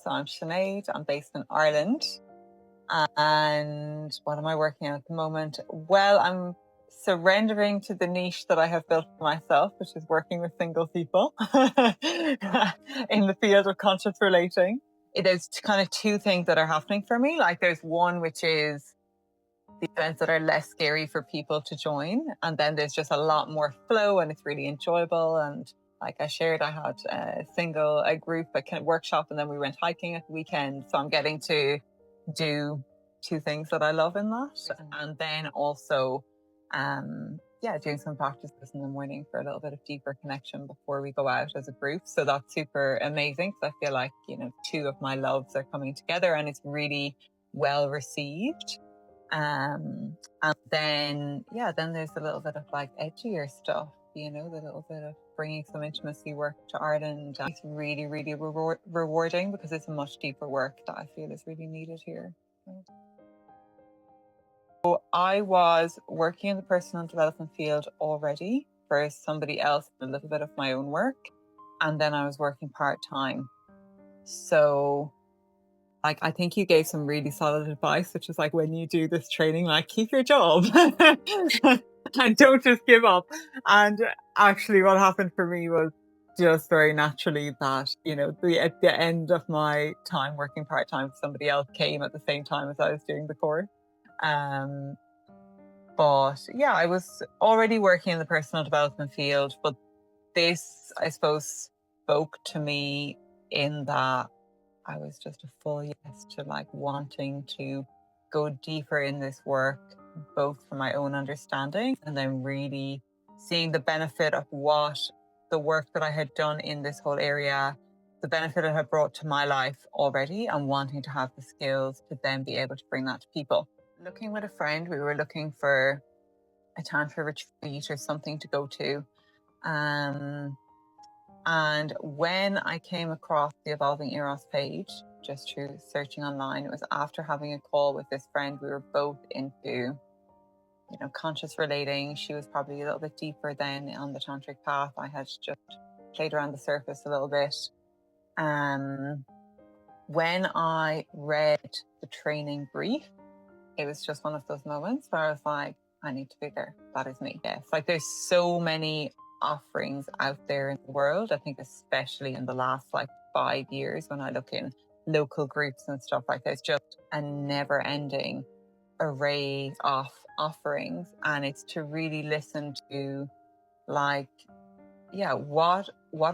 So I'm Sinead. I'm based in Ireland. And what am I working on at the moment? Well, I'm surrendering to the niche that I have built for myself, which is working with single people in the field of conscious relating. There's kind of two things that are happening for me. Like there's one, which is the events that are less scary for people to join. And then there's just a lot more flow and it's really enjoyable. And like I shared, I had a group, a kind of workshop, and then we went hiking at the weekend. So I'm getting to do two things that I love in that. And then also, doing some practices in the morning for a little bit of deeper connection before we go out as a group. So that's super amazing because I feel like, two of my loves are coming together and it's really well received. And then there's a little bit of like edgier stuff, the little bit of bringing some intimacy work to Ireland. It's really, really rewarding because it's a much deeper work that I feel is really needed here. So I was working in the personal development field already for somebody else, a little bit of my own work, and then I was working part-time. So I think you gave some really solid advice, which is like when you do this training, like keep your job and don't just give up. And actually what happened for me was just very naturally that, at the end of my time working part-time, somebody else came at the same time as I was doing the course. But yeah, I was already working in the personal development field, but this, I suppose, spoke to me in that I was just a full yes to wanting to go deeper in this work, both for my own understanding and then really seeing the benefit of what the work that I had done in this whole area, the benefit it had brought to my life already, and wanting to have the skills to then be able to bring that to people. Looking with a friend, we were looking for a Tantra retreat or something to go to. And when I came across the Evolving Eros page, just through searching online, it was after having a call with this friend. We were both into, conscious relating. She was probably a little bit deeper then on the tantric path. I had just played around the surface a little bit. When I read the training brief, it was just one of those moments where I was like, I need to be there. That is me. Yes. There's so many offerings out there in the world. I think especially in the last 5 years, when I look in local groups and stuff, there's just a never ending array of offerings. And it's to really listen to what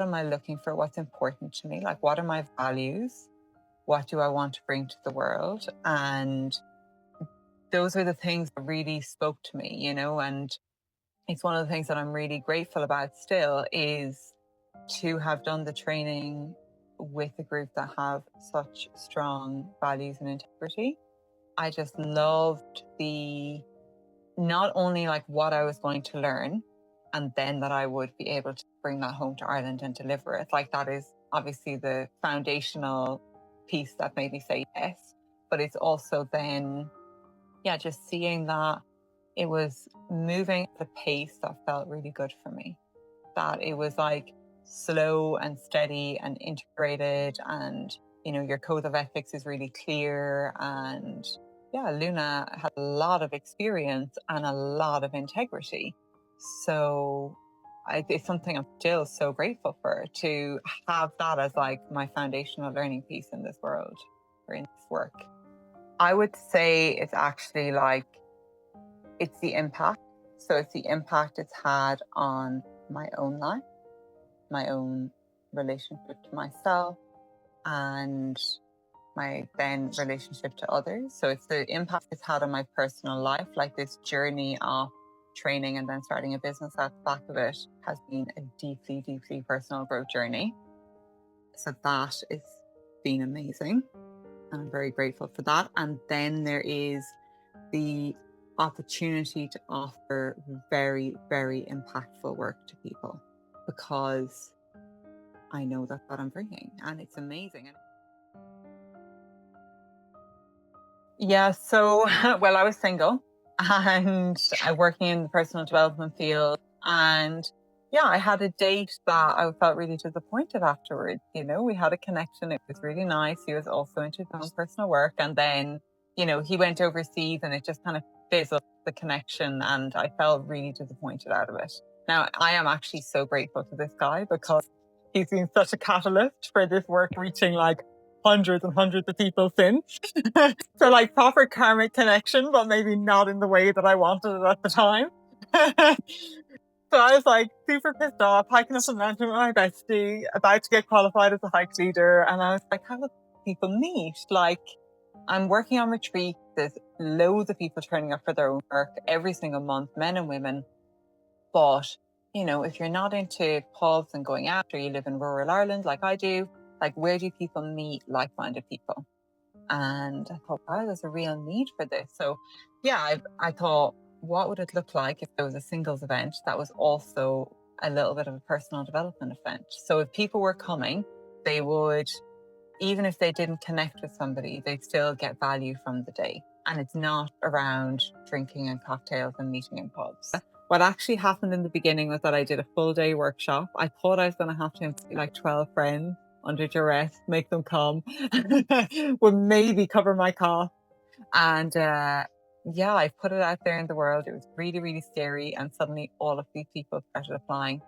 am I looking for? What's important to me? What are my values? What do I want to bring to the world? And those are the things that really spoke to me, and it's one of the things that I'm really grateful about still is to have done the training with a group that have such strong values and integrity. I just loved not only what I was going to learn, and then that I would be able to bring that home to Ireland and deliver it. That is obviously the foundational piece that made me say yes, but it's also then, just seeing that it was moving at a pace that felt really good for me. That it was slow and steady and integrated, and your code of ethics is really clear. And Luna had a lot of experience and a lot of integrity. So it's something I'm still so grateful for, to have that as my foundational learning piece in this world or in this work. I would say it's actually it's the impact. So it's the impact it's had on my own life, my own relationship to myself, and my then relationship to others. So it's the impact it's had on my personal life. This journey of training and then starting a business at the back of it has been a deeply, deeply personal growth journey. So that has been amazing. And I'm very grateful for that. And then there is the opportunity to offer very, very impactful work to people, because I know that's what I'm bringing, and it's amazing. Yeah, so, well, I was single and working in the personal development field, and yeah, I had a date that I felt really disappointed afterwards. We had a connection. It was really nice. He was also into his own personal work. And then, he went overseas and it just kind of fizzled the connection. And I felt really disappointed out of it. Now, I am actually so grateful to this guy because he's been such a catalyst for this work reaching like hundreds and hundreds of people since. So, like, proper karmic connection, but maybe not in the way that I wanted it at the time. So I was like super pissed off, hiking up the mountain with my bestie, about to get qualified as a hike leader. And I was like, how will people meet? Like, I'm working on retreats. There's loads of people turning up for their own work every single month, men and women. But, if you're not into pubs and going out, or you live in rural Ireland like I do, like, where do people meet like-minded people? And I thought, wow, there's a real need for this. So, yeah, I thought, what would it look like if there was a singles event that was also a little bit of a personal development event? So, if people were coming, they would, even if they didn't connect with somebody, they'd still get value from the day. And it's not around drinking and cocktails and meeting in pubs. What actually happened in the beginning was that I did a full day workshop. I thought I was going to have to invite like 12 friends under duress, make them come, would maybe cover my cost. And yeah, I put it out there in the world. It was really, really scary. And suddenly all of these people started applying.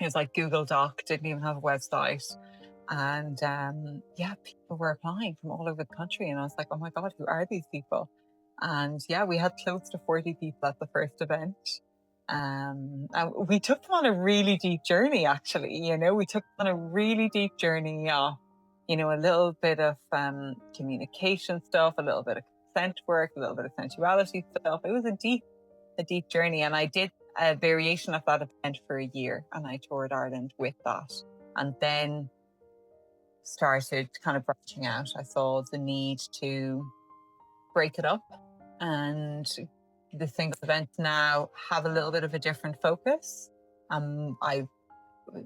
It was like Google Doc, didn't even have a website. And yeah, people were applying from all over the country. And I was like, oh my God, who are these people? And yeah, we had close to 40 people at the first event. And we took them on a really deep journey, actually. We took them on a really deep journey of, a little bit of communication stuff, a little bit of consent work, a little bit of sensuality stuff. It was a deep journey. And I did a variation of that event for a year, and I toured Ireland with that. And then started kind of branching out. I saw the need to break it up, and the single events now have a little bit of a different focus. I've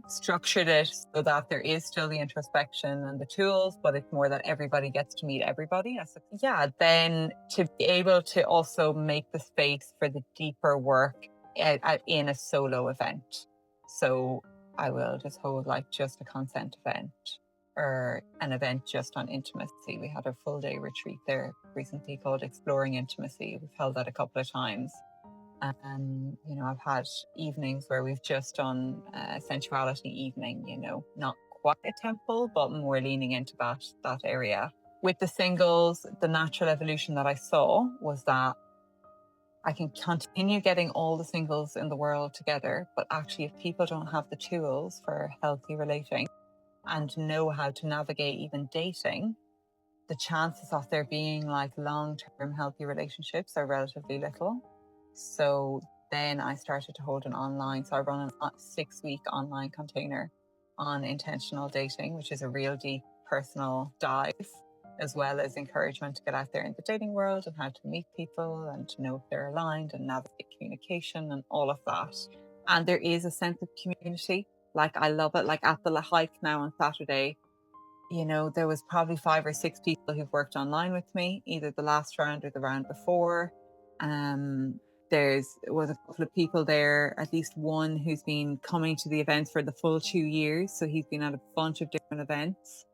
structured it so that there is still the introspection and the tools, but it's more that everybody gets to meet everybody. Yeah, then to be able to also make the space for the deeper work in a solo event. So I will just hold like just a consent event or an event just on intimacy. We had a full day retreat there recently called Exploring Intimacy. We've held that a couple of times. And, I've had evenings where we've just done sensuality evening, not quite a temple, but more leaning into that area. With the singles, the natural evolution that I saw was that I can continue getting all the singles in the world together, but actually if people don't have the tools for healthy relating and know how to navigate even dating, the chances of there being like long-term healthy relationships are relatively little. So then I started to hold an online. So I run a 6-week online container on intentional dating, which is a real deep personal dive, as well as encouragement to get out there in the dating world and how to meet people and to know if they're aligned and navigate communication and all of that. And there is a sense of community. Like, I love it. Like, at the hike now on Saturday, there was probably 5 or 6 people who've worked online with me, either the last round or the round before. Was a couple of people there, at least one who's been coming to the events for the full 2 years. So he's been at a bunch of different events.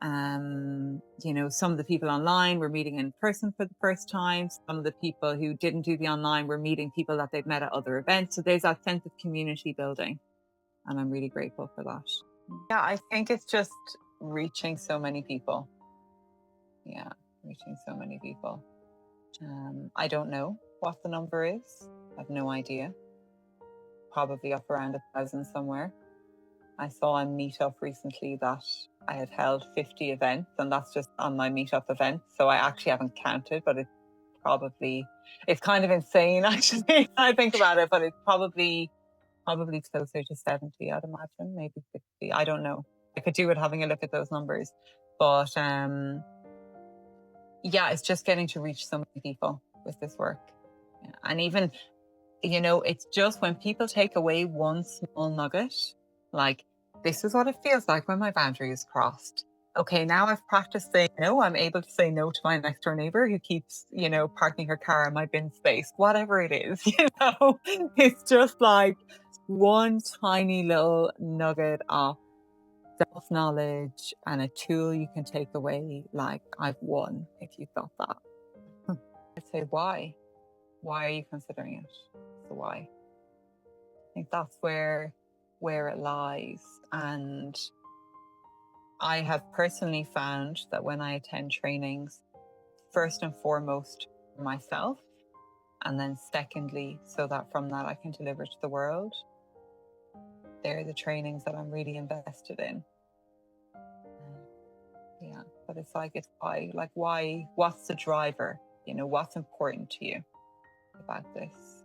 Some of the people online were meeting in person for the first time. Some of the people who didn't do the online were meeting people that they'd met at other events. So there's that sense of community building. And I'm really grateful for that. Yeah, I think it's just reaching so many people. Yeah, reaching so many people. I don't know what the number is. I have no idea. Probably up around 1,000 somewhere. I saw on Meetup recently that I had held 50 events, and that's just on my Meetup event. So I actually haven't counted, but it's kind of insane actually. I think about it, but it's probably closer to 70, I'd imagine, maybe 60. I don't know. I could do with having a look at those numbers. But yeah, it's just getting to reach so many people with this work. Yeah. And even, it's just when people take away one small nugget, like, this is what it feels like when my boundary is crossed. Okay, now I've practiced saying no. I'm able to say no to my next door neighbor who keeps, parking her car in my bin space, whatever it is, it's just like one tiny little nugget of self-knowledge and a tool you can take away, like I've won if you thought that. I'd say why? Why are you considering it? So why? I think that's where it lies. And I have personally found that when I attend trainings, first and foremost for myself, and then secondly, so that from that I can deliver to the world, they're the trainings that I'm really invested in. Yeah, but it's why, what's the driver? What's important to you about this?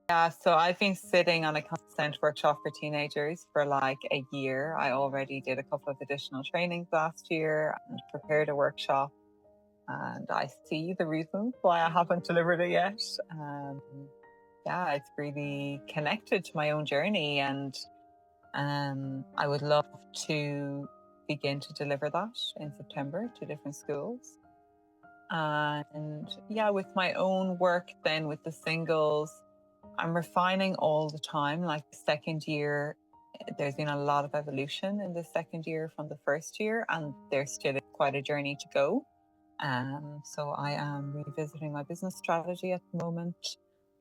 Yeah, so I've been sitting on a consent workshop for teenagers for like a year. I already did a couple of additional trainings last year and prepared a workshop, and I see the reasons why I haven't delivered it yet. Yeah, it's really connected to my own journey, and I would love to begin to deliver that in September to different schools. And yeah, with my own work, then with the singles, I'm refining all the time. Like the second year, there's been a lot of evolution in the second year from the first year, and there's still quite a journey to go. So I am revisiting my business strategy at the moment.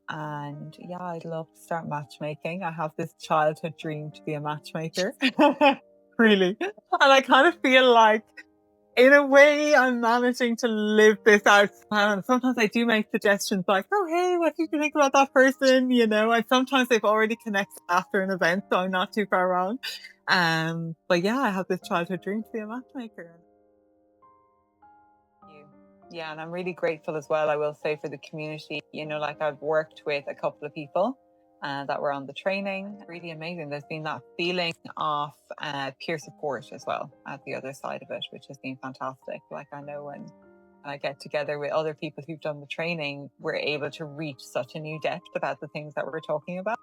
And yeah, I'd love to start matchmaking. I have this childhood dream to be a matchmaker. Really. And I kind of feel like, in a way, I'm managing to live this out. And sometimes I do make suggestions like, oh, hey, what did you think about that person? And sometimes they've already connected after an event, so I'm not too far wrong. But yeah, I have this childhood dream to be a matchmaker. Yeah, and I'm really grateful as well, I will say, for the community. Like I've worked with a couple of people that were on the training. Really amazing. There's been that feeling of peer support as well at the other side of it, which has been fantastic. Like I know when I get together with other people who've done the training, we're able to reach such a new depth about the things that we're talking about.